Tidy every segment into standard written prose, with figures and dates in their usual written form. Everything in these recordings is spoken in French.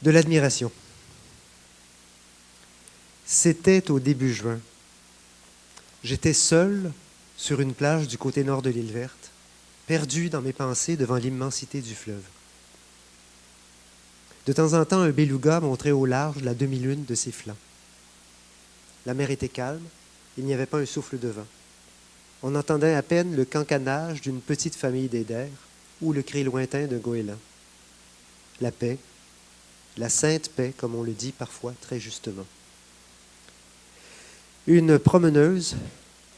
De l'admiration. C'était au début juin. J'étais seul sur une plage du côté nord de l'île verte, perdu dans mes pensées devant l'immensité du fleuve. De temps en temps, un beluga montrait au large la demi-lune de ses flancs. La mer était calme, il n'y avait pas un souffle de vent. On entendait à peine le cancanage d'une petite famille d'eiders ou le cri lointain d'un goéland. La paix, la sainte paix, comme on le dit parfois très justement. Une promeneuse,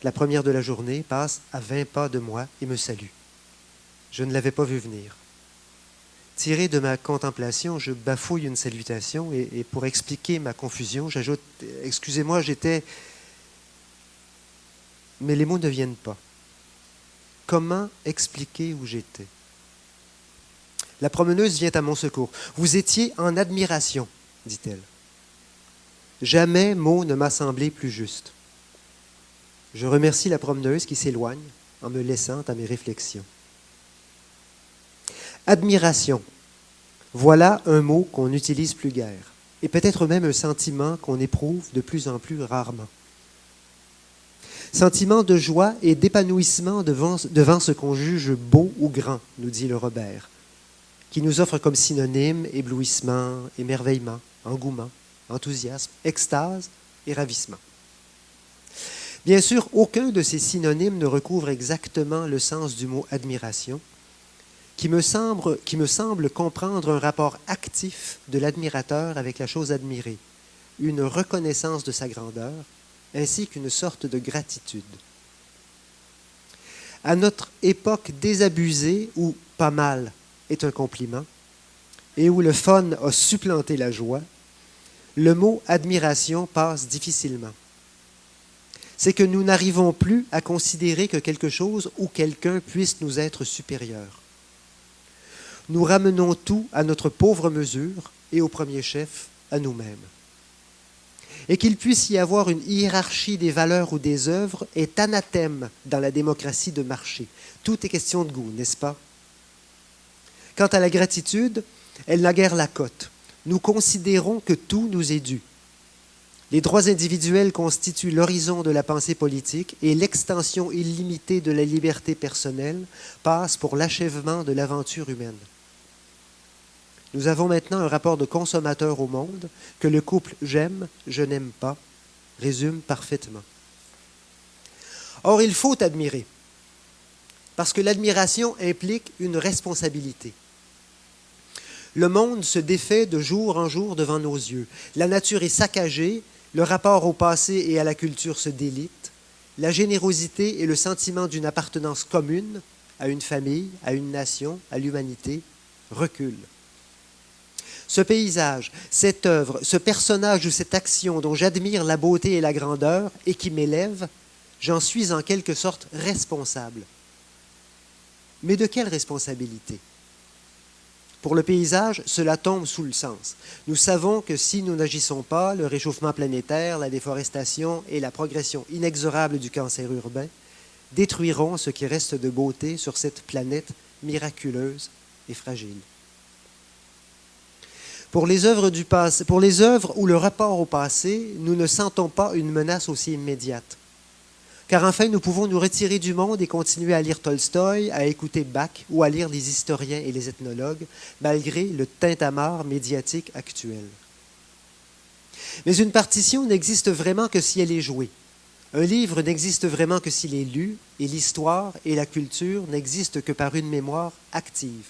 la première de la journée, passe à 20 pas de moi et me salue. Je ne l'avais pas vue venir. Tiré de ma contemplation, je bafouille une salutation et pour expliquer ma confusion, j'ajoute « Excusez-moi, j'étais... » Mais les mots ne viennent pas. Comment expliquer où j'étais? La promeneuse vient à mon secours. « Vous étiez en admiration, dit-elle. Jamais mot ne m'a semblé plus juste. » Je remercie la promeneuse qui s'éloigne en me laissant à mes réflexions. Admiration. Voilà un mot qu'on n'utilise plus guère, et peut-être même un sentiment qu'on éprouve de plus en plus rarement. Sentiment de joie et d'épanouissement devant ce qu'on juge beau ou grand, nous dit le Robert, qui nous offre comme synonyme éblouissement, émerveillement, engouement, enthousiasme, extase et ravissement. Bien sûr, aucun de ces synonymes ne recouvre exactement le sens du mot admiration, qui me semble comprendre un rapport actif de l'admirateur avec la chose admirée, une reconnaissance de sa grandeur, ainsi qu'une sorte de gratitude. À notre époque désabusée, où « pas mal » est un compliment, et où le fun a supplanté la joie, le mot « admiration » passe difficilement. C'est que nous n'arrivons plus à considérer que quelque chose ou quelqu'un puisse nous être supérieur. Nous ramenons tout à notre pauvre mesure et au premier chef à nous-mêmes. Et qu'il puisse y avoir une hiérarchie des valeurs ou des œuvres est anathème dans la démocratie de marché. Tout est question de goût, n'est-ce pas? Quant à la gratitude, elle n'a guère la cote. Nous considérons que tout nous est dû. Les droits individuels constituent l'horizon de la pensée politique et l'extension illimitée de la liberté personnelle passe pour l'achèvement de l'aventure humaine. Nous avons maintenant un rapport de consommateur au monde que le couple « j'aime, je n'aime pas » résume parfaitement. Or, il faut admirer, parce que l'admiration implique une responsabilité. Le monde se défait de jour en jour devant nos yeux. La nature est saccagée, le rapport au passé et à la culture se délite, la générosité et le sentiment d'une appartenance commune à une famille, à une nation, à l'humanité reculent. Ce paysage, cette œuvre, ce personnage ou cette action dont j'admire la beauté et la grandeur et qui m'élève, j'en suis en quelque sorte responsable. Mais de quelle responsabilité? Pour le paysage, cela tombe sous le sens. Nous savons que si nous n'agissons pas, le réchauffement planétaire, la déforestation et la progression inexorable du cancer urbain détruiront ce qui reste de beauté sur cette planète miraculeuse et fragile. Pour les œuvres où le rapport au passé, nous ne sentons pas une menace aussi immédiate. Car enfin, nous pouvons nous retirer du monde et continuer à lire Tolstoï, à écouter Bach ou à lire les historiens et les ethnologues, malgré le tintamarre médiatique actuel. Mais une partition n'existe vraiment que si elle est jouée. Un livre n'existe vraiment que s'il est lu, et l'histoire et la culture n'existent que par une mémoire active.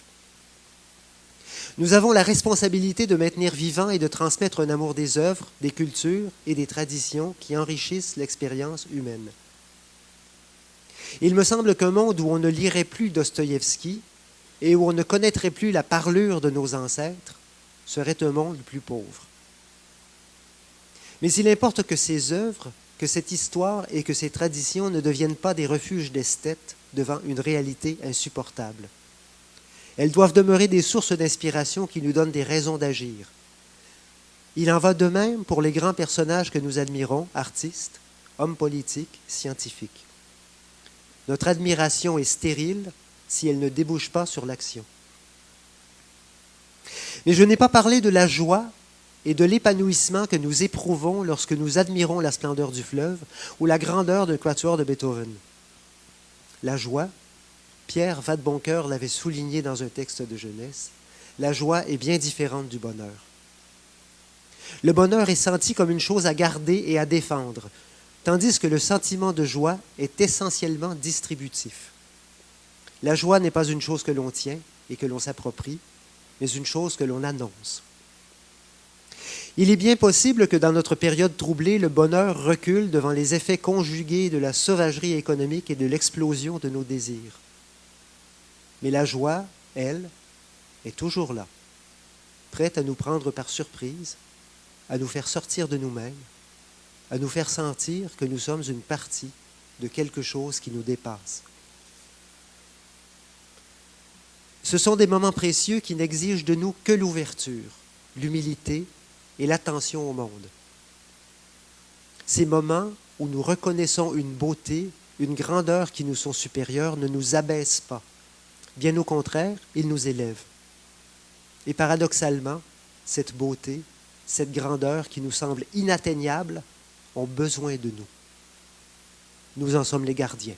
Nous avons la responsabilité de maintenir vivant et de transmettre un amour des œuvres, des cultures et des traditions qui enrichissent l'expérience humaine. Il me semble qu'un monde où on ne lirait plus Dostoïevski et où on ne connaîtrait plus la parlure de nos ancêtres serait un monde plus pauvre. Mais il importe que ces œuvres, que cette histoire et que ces traditions ne deviennent pas des refuges d'esthètes devant une réalité insupportable. Elles doivent demeurer des sources d'inspiration qui nous donnent des raisons d'agir. Il en va de même pour les grands personnages que nous admirons, artistes, hommes politiques, scientifiques. Notre admiration est stérile si elle ne débouche pas sur l'action. Mais je n'ai pas parlé de la joie et de l'épanouissement que nous éprouvons lorsque nous admirons la splendeur du fleuve ou la grandeur d'un quatuor de Beethoven. La joie, Pierre Vadeboncoeur l'avait souligné dans un texte de jeunesse, la joie est bien différente du bonheur. Le bonheur est senti comme une chose à garder et à défendre, tandis que le sentiment de joie est essentiellement distributif. La joie n'est pas une chose que l'on tient et que l'on s'approprie, mais une chose que l'on annonce. Il est bien possible que dans notre période troublée, le bonheur recule devant les effets conjugués de la sauvagerie économique et de l'explosion de nos désirs. Mais la joie, elle, est toujours là, prête à nous prendre par surprise, à nous faire sortir de nous-mêmes, à nous faire sentir que nous sommes une partie de quelque chose qui nous dépasse. Ce sont des moments précieux qui n'exigent de nous que l'ouverture, l'humilité et l'attention au monde. Ces moments où nous reconnaissons une beauté, une grandeur qui nous sont supérieures ne nous abaissent pas. Bien au contraire, ils nous élèvent. Et paradoxalement, cette beauté, cette grandeur qui nous semble inatteignable, ont besoin de nous. Nous en sommes les gardiens.